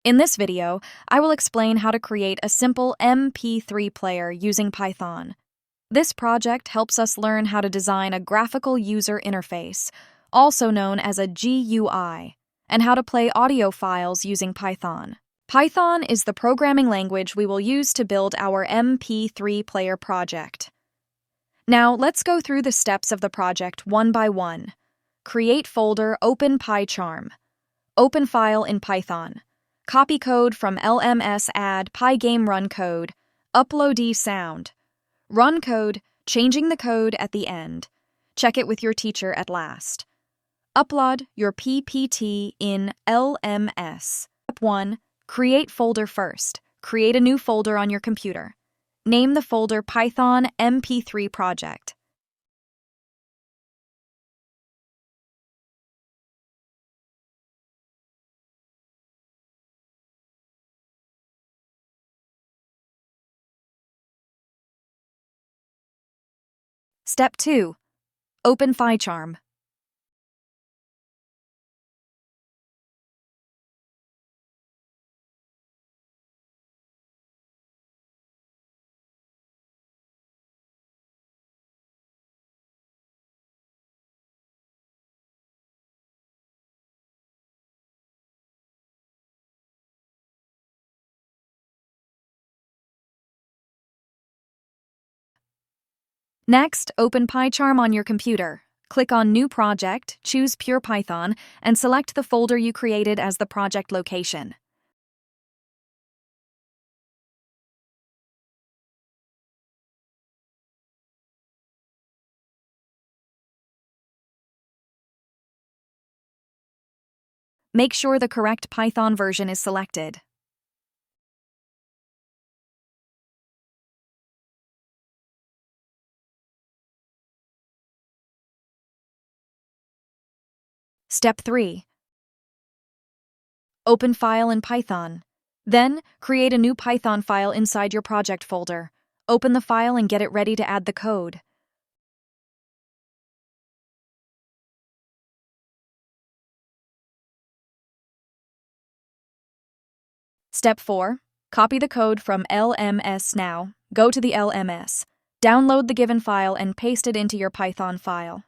In this video, I will explain how to create a simple MP3 player using Python. This project helps us learn how to design a graphical user interface, also known as a GUI, and how to play audio files using Python. Python is the programming language we will use to build our MP3 player project. Now, let's go through the steps of the project one by one. Create folder Open PyCharm. Open file in Python. Copy code from LMS, add pygame run code, upload sound. Run code, changing the code at the end. Check it with your teacher at last. Upload your PPT in LMS. Step 1. Create folder first. Create a new folder on your computer. Name the folder Python MP3 project. Step 2. Open PyCharm. Next, open PyCharm on your computer. Click on New Project, choose Pure Python, and select the folder you created as the project location. Make sure the correct Python version is selected. Step 3. Open file in Python. Then, create a new Python file inside your project folder. Open the file and get it ready to add the code. Step 4. Copy the code from LMS now. Go to the LMS. Download the given file and paste it into your Python file.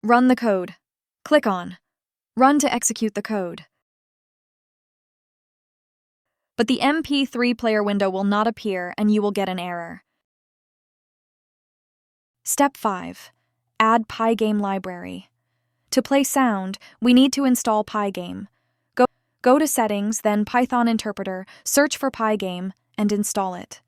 Run the code. Click on Run to execute the code. But the MP3 player window will not appear and you will get an error. Step 5. Add Pygame library. To play sound, we need to install Pygame. Go to Settings, then Python Interpreter, search for Pygame, and install it.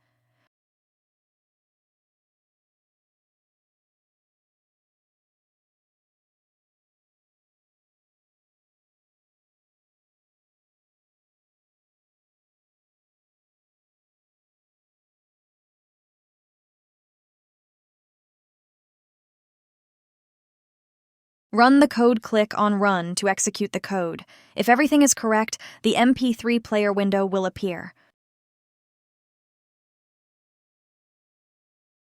Run the code, click on Run to execute the code. If everything is correct, the MP3 player window will appear.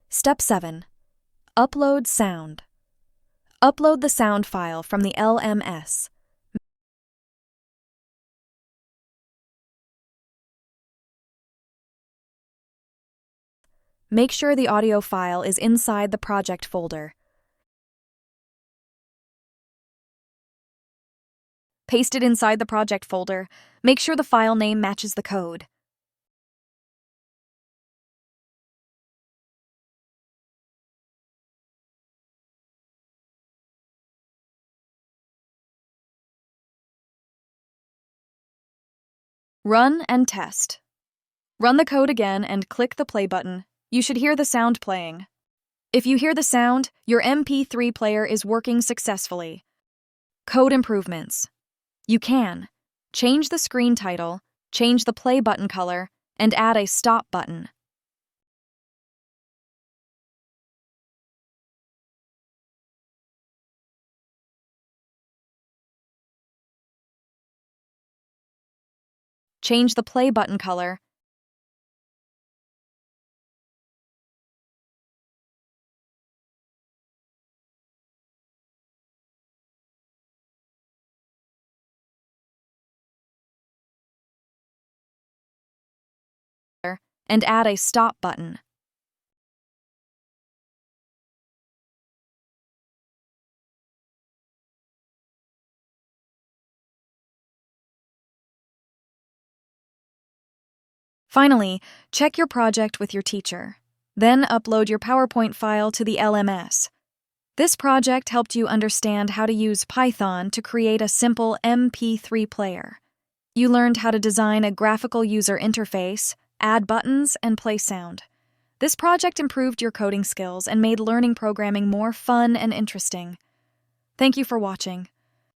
Step 7. Upload sound. Upload the sound file from the LMS. Make sure the audio file is inside the project folder. Paste it inside the project folder. Make sure the file name matches the code. Run and test. Run the code again and click the play button. You should hear the sound playing. If you hear the sound, your MP3 player is working successfully. Code improvements. You can change the screen title, change the play button color, and add a stop button. Change the play button color and add a stop button. Finally, check your project with your teacher. Then upload your PowerPoint file to the LMS. This project helped you understand how to use Python to create a simple MP3 player. You learned how to design a graphical user interface, add buttons, and play sound. This project improved your coding skills and made learning programming more fun and interesting. Thank you for watching.